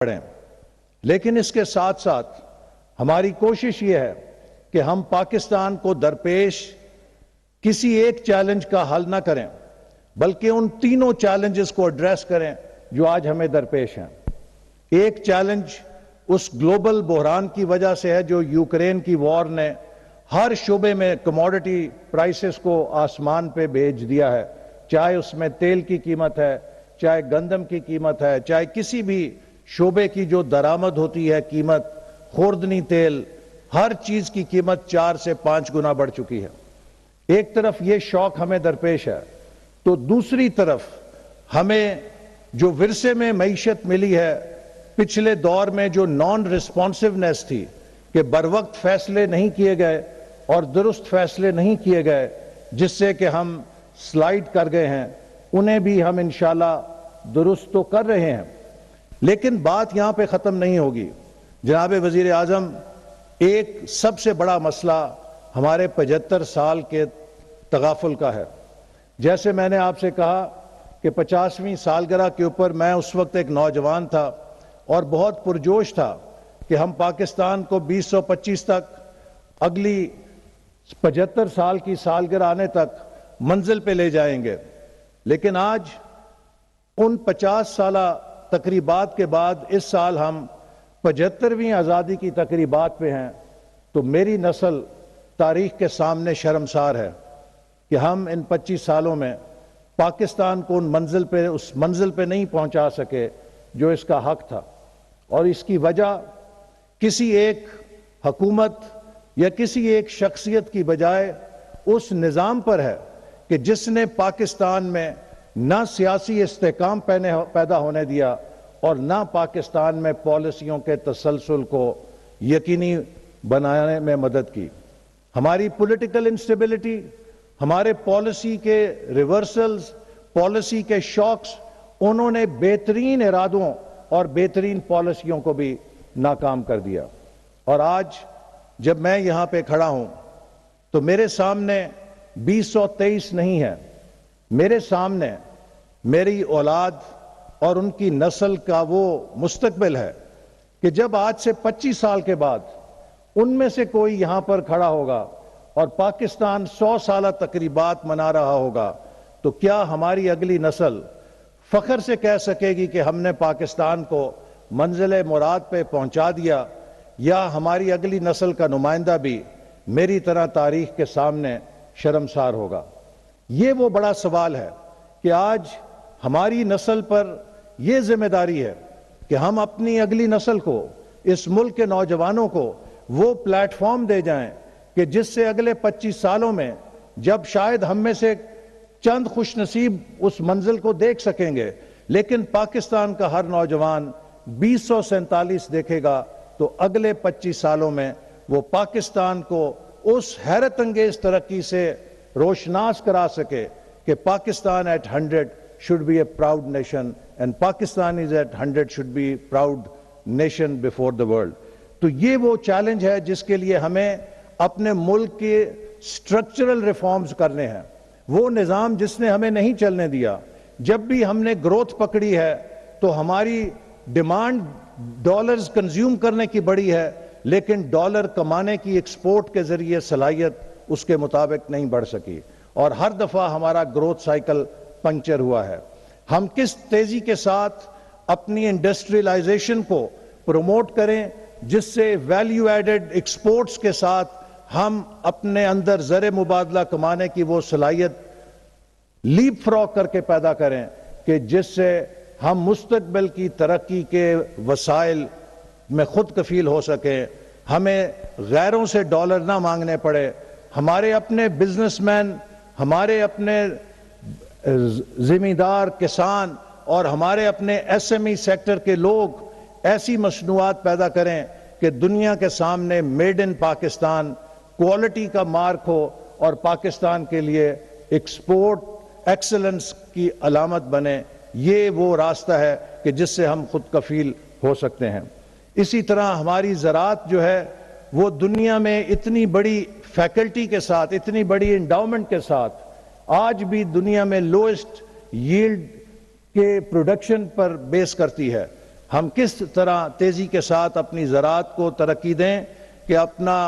پڑیں، لیکن اس کے ساتھ ساتھ ہماری کوشش یہ ہے کہ ہم پاکستان کو درپیش کسی ایک چیلنج کا حل نہ کریں بلکہ ان تینوں چیلنجز کو ایڈریس کریں جو آج ہمیں درپیش ہیں۔ ایک چیلنج اس گلوبل بحران کی وجہ سے ہے جو یوکرین کی وار نے ہر شعبے میں کموڈٹی پرائسز کو آسمان پہ بھیج دیا ہے، چاہے اس میں تیل کی قیمت ہے، چاہے گندم کی قیمت ہے، چاہے کسی بھی شعبے کی جو درآمد ہوتی ہے قیمت، خوردنی تیل، ہر چیز کی قیمت 4 سے 5 گنا بڑھ چکی ہے۔ ایک طرف یہ شوق ہمیں درپیش ہے تو دوسری طرف ہمیں جو ورثے میں معیشت ملی ہے، پچھلے دور میں جو نان ریسپانسونیس تھی کہ بروقت فیصلے نہیں کیے گئے اور درست فیصلے نہیں کیے گئے جس سے کہ ہم سلائیڈ کر گئے ہیں، انہیں بھی ہم انشاءاللہ درست تو کر رہے ہیں، لیکن بات یہاں پہ ختم نہیں ہوگی۔ جناب وزیر اعظم، ایک سب سے بڑا مسئلہ ہمارے 75 سال کے تغافل کا ہے۔ جیسے میں نے آپ سے کہا کہ 50ویں سالگرہ کے اوپر میں اس وقت ایک نوجوان تھا اور بہت پرجوش تھا کہ ہم پاکستان کو 2025 تک، اگلی 75 سال کی سالگرہ آنے تک منزل پہ لے جائیں گے، لیکن آج ان 50 سالہ تقریبات کے بعد اس سال ہم 75ویں آزادی کی تقریبات پہ ہیں، تو میری نسل تاریخ کے سامنے شرمسار ہے کہ ہم ان 25 سالوں میں پاکستان کو اس منزل پہ نہیں پہنچا سکے جو اس کا حق تھا، اور اس کی وجہ کسی ایک حکومت یا کسی ایک شخصیت کی بجائے اس نظام پر ہے کہ جس نے پاکستان میں نہ سیاسی استحکام پیدا ہونے دیا اور نہ پاکستان میں پالیسیوں کے تسلسل کو یقینی بنانے میں مدد کی۔ ہماری پولیٹیکل انسٹیبلٹی، ہمارے پالیسی کے ریورسلز، پالیسی کے شاکس، انہوں نے بہترین ارادوں اور بہترین پالیسیوں کو بھی ناکام کر دیا۔ اور آج جب میں یہاں پہ کھڑا ہوں تو میرے سامنے 2023 نہیں ہے، میرے سامنے میری اولاد اور ان کی نسل کا وہ مستقبل ہے کہ جب آج سے 25 سال کے بعد ان میں سے کوئی یہاں پر کھڑا ہوگا اور پاکستان 100 سالہ تقریبات منا رہا ہوگا، تو کیا ہماری اگلی نسل فخر سے کہہ سکے گی کہ ہم نے پاکستان کو منزل مراد پہ پہنچا دیا، یا ہماری اگلی نسل کا نمائندہ بھی میری طرح تاریخ کے سامنے شرمسار ہوگا؟ یہ وہ بڑا سوال ہے کہ آج ہماری نسل پر یہ ذمہ داری ہے کہ ہم اپنی اگلی نسل کو، اس ملک کے نوجوانوں کو وہ پلیٹ فارم دے جائیں کہ جس سے اگلے 25 سالوں میں جب شاید ہم میں سے چند خوش نصیب اس منزل کو دیکھ سکیں گے، لیکن پاکستان کا ہر نوجوان 2047 دیکھے گا تو اگلے 25 سالوں میں وہ پاکستان کو اس حیرت انگیز ترقی سے روشناس کرا سکے کہ Pakistan at 100 should be a proud nation and Pakistan is at 100 should be proud nation before the world۔ تو یہ وہ چیلنج ہے جس کے لیے ہمیں اپنے ملک کے سٹرکچرل ریفارمز کرنے ہیں۔ وہ نظام جس نے ہمیں نہیں چلنے دیا، جب بھی ہم نے گروتھ پکڑی ہے تو ہماری ڈیمانڈ ڈالرز کنزیوم کرنے کی بڑی ہے، لیکن ڈالر کمانے کی ایکسپورٹ کے ذریعے صلاحیت اس کے مطابق نہیں بڑھ سکی، اور ہر دفعہ ہمارا گروتھ سائیکل پنکچر ہوا ہے۔ ہم کس تیزی کے ساتھ اپنی انڈسٹریلائزیشن کو پروموٹ کریں جس سے ویلیو ایڈڈ ایکسپورٹس کے ساتھ ہم اپنے اندر زر مبادلہ کمانے کی وہ صلاحیت لیپ فراگ کر کے پیدا کریں کہ جس سے ہم مستقبل کی ترقی کے وسائل میں خود کفیل ہو سکیں، ہمیں غیروں سے ڈالر نہ مانگنے پڑے، ہمارے اپنے بزنس مین، ہمارے اپنے زمیندار کسان اور ہمارے ایس ایم ای سیکٹر کے لوگ ایسی مصنوعات پیدا کریں کہ دنیا کے سامنے میڈ ان پاکستان کوالٹی کا مارک ہو اور پاکستان کے لیے ایکسپورٹ ایکسلنس کی علامت بنے۔ یہ وہ راستہ ہے کہ جس سے ہم خود کفیل ہو سکتے ہیں۔ اسی طرح ہماری زراعت جو ہے وہ دنیا میں اتنی بڑی فیکلٹی کے ساتھ، اتنی بڑی انڈاؤمنٹ کے ساتھ آج بھی دنیا میں لوئسٹ ییلڈ کے پروڈکشن پر بیس کرتی ہے، ہم کس طرح تیزی کے ساتھ اپنی زراعت کو ترقی دیں کہ اپنا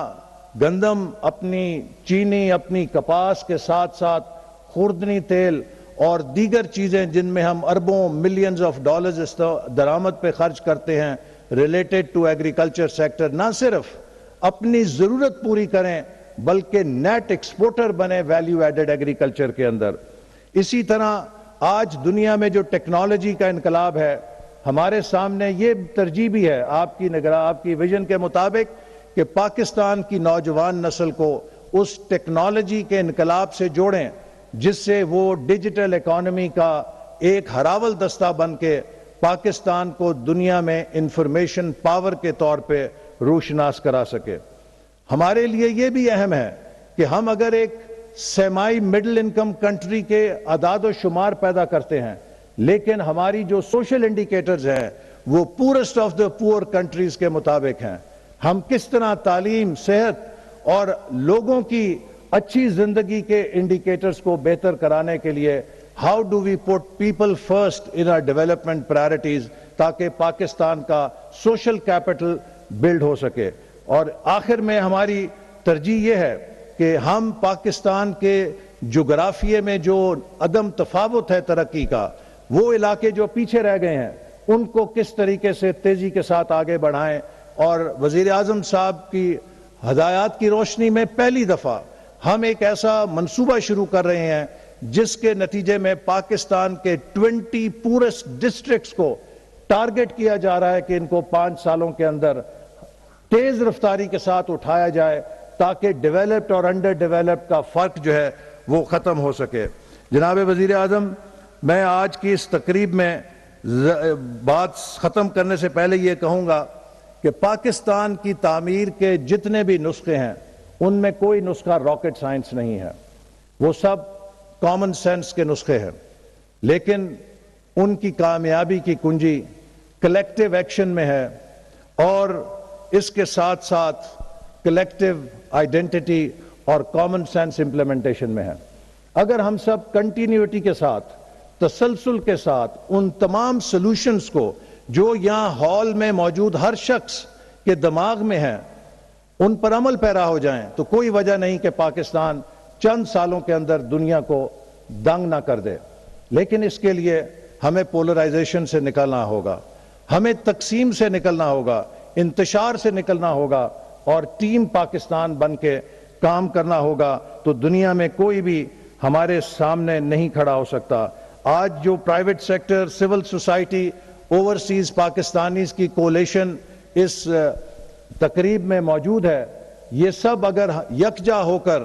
گندم، اپنی چینی، اپنی کپاس کے ساتھ ساتھ خوردنی تیل اور دیگر چیزیں جن میں ہم اربوں ملینز آف ڈالرز درآمد پہ خرچ کرتے ہیں ریلیٹڈ ٹو ایگریکلچر سیکٹر، نہ صرف اپنی ضرورت پوری کریں بلکہ نیٹ ایکسپورٹر بنے ویلیو ایڈڈ ایگریکلچر کے اندر۔ اسی طرح آج دنیا میں جو ٹیکنالوجی کا انقلاب ہے، ہمارے سامنے یہ ترجیح بھی ہے آپ کی ویژن کے مطابق کہ پاکستان کی نوجوان نسل کو اس ٹیکنالوجی کے انقلاب سے جوڑیں جس سے وہ ڈیجیٹل اکانومی کا ایک ہراول دستہ بن کے پاکستان کو دنیا میں انفارمیشن پاور کے طور پہ روشناس کرا سکے۔ ہمارے لیے یہ بھی اہم ہے کہ ہم اگر ایک سیمائی مڈل انکم کنٹری کے اعداد و شمار پیدا کرتے ہیں لیکن ہماری جو سوشل انڈیکیٹرز ہیں وہ poorest of the poor countries کے مطابق ہیں، ہم کس طرح تعلیم، صحت اور لوگوں کی اچھی زندگی کے انڈیکیٹرز کو بہتر کرانے کے لیے how do we put people first in our development priorities تاکہ پاکستان کا سوشل کیپٹل بلڈ ہو سکے۔ اور آخر میں ہماری ترجیح یہ ہے کہ ہم پاکستان کے جغرافیے میں جو عدم تفاوت ہے ترقی کا، وہ علاقے جو پیچھے رہ گئے ہیں ان کو کس طریقے سے تیزی کے ساتھ آگے بڑھائیں، اور وزیر اعظم صاحب کی ہدایات کی روشنی میں پہلی دفعہ ہم ایک ایسا منصوبہ شروع کر رہے ہیں جس کے نتیجے میں پاکستان کے 20 پورسٹ ڈسٹرکٹس کو ٹارگٹ کیا جا رہا ہے کہ ان کو 5 سالوں کے اندر تیز رفتاری کے ساتھ اٹھایا جائے تاکہ ڈیولپڈ اور انڈر ڈیولپڈ کا فرق جو ہے وہ ختم ہو سکے۔ جناب وزیر اعظم، میں آج کی اس تقریب میں بات ختم کرنے سے پہلے یہ کہوں گا کہ پاکستان کی تعمیر کے جتنے بھی نسخے ہیں ان میں کوئی نسخہ راکٹ سائنس نہیں ہے، وہ سب کامن سینس کے نسخے ہیں، لیکن ان کی کامیابی کی کنجی کلیکٹیو ایکشن میں ہے اور اس کے ساتھ ساتھ کلیکٹیو آئیڈینٹی اور کامن سینس امپلیمنٹیشن میں ہے۔ اگر ہم سب کنٹینیوٹی کے ساتھ، تسلسل کے ساتھ ان تمام سلوشنز کو جو یہاں ہال میں موجود ہر شخص کے دماغ میں ہیں ان پر عمل پیرا ہو جائیں تو کوئی وجہ نہیں کہ پاکستان چند سالوں کے اندر دنیا کو دنگ نہ کر دے۔ لیکن اس کے لیے ہمیں پولرائزیشن سے نکلنا ہوگا، ہمیں تقسیم سے نکلنا ہوگا، انتشار سے نکلنا ہوگا اور ٹیم پاکستان بن کے کام کرنا ہوگا تو دنیا میں کوئی بھی ہمارے سامنے نہیں کھڑا ہو سکتا۔ آج جو private sector, civil society, overseas Pakistanis کی کولیشن اس تقریب میں موجود ہے، یہ سب اگر یکجا ہو کر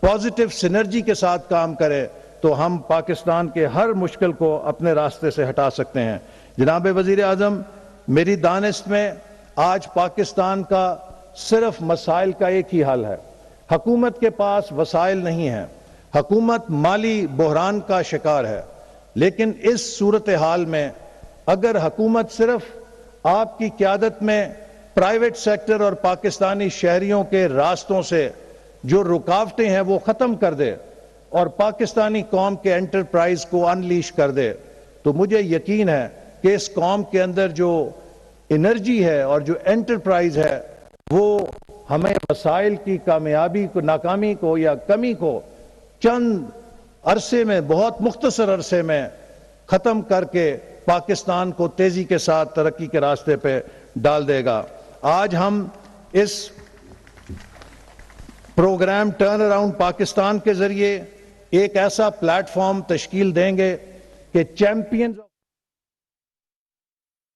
پازیٹیو سینرجی کے ساتھ کام کرے تو ہم پاکستان کے ہر مشکل کو اپنے راستے سے ہٹا سکتے ہیں۔ جناب وزیر اعظم، میری دانست میں آج پاکستان کا صرف مسائل کا ایک ہی حل ہے۔ حکومت کے پاس وسائل نہیں ہیں، حکومت مالی بحران کا شکار ہے، لیکن اس صورتحال میں اگر حکومت صرف آپ کی قیادت میں پرائیویٹ سیکٹر اور پاکستانی شہریوں کے راستوں سے جو رکاوٹیں ہیں وہ ختم کر دے اور پاکستانی قوم کے انٹرپرائز کو انلیش کر دے تو مجھے یقین ہے کہ اس قوم کے اندر جو انرجی ہے اور جو انٹرپرائز ہے وہ ہمیں مسائل کی کامیابی کو، ناکامی کو یا کمی کو چند عرصے میں، بہت مختصر عرصے میں ختم کر کے پاکستان کو تیزی کے ساتھ ترقی کے راستے پہ ڈال دے گا۔ آج ہم اس پروگرام ٹرن اراؤنڈ پاکستان کے ذریعے ایک ایسا پلیٹ فارم تشکیل دیں گے کہ چیمپئنز۔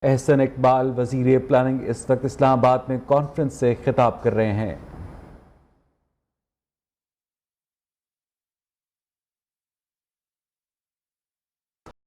احسن اقبال، وزیر پلاننگ، اس وقت اسلام آباد میں کانفرنس سے خطاب کر رہے ہیں۔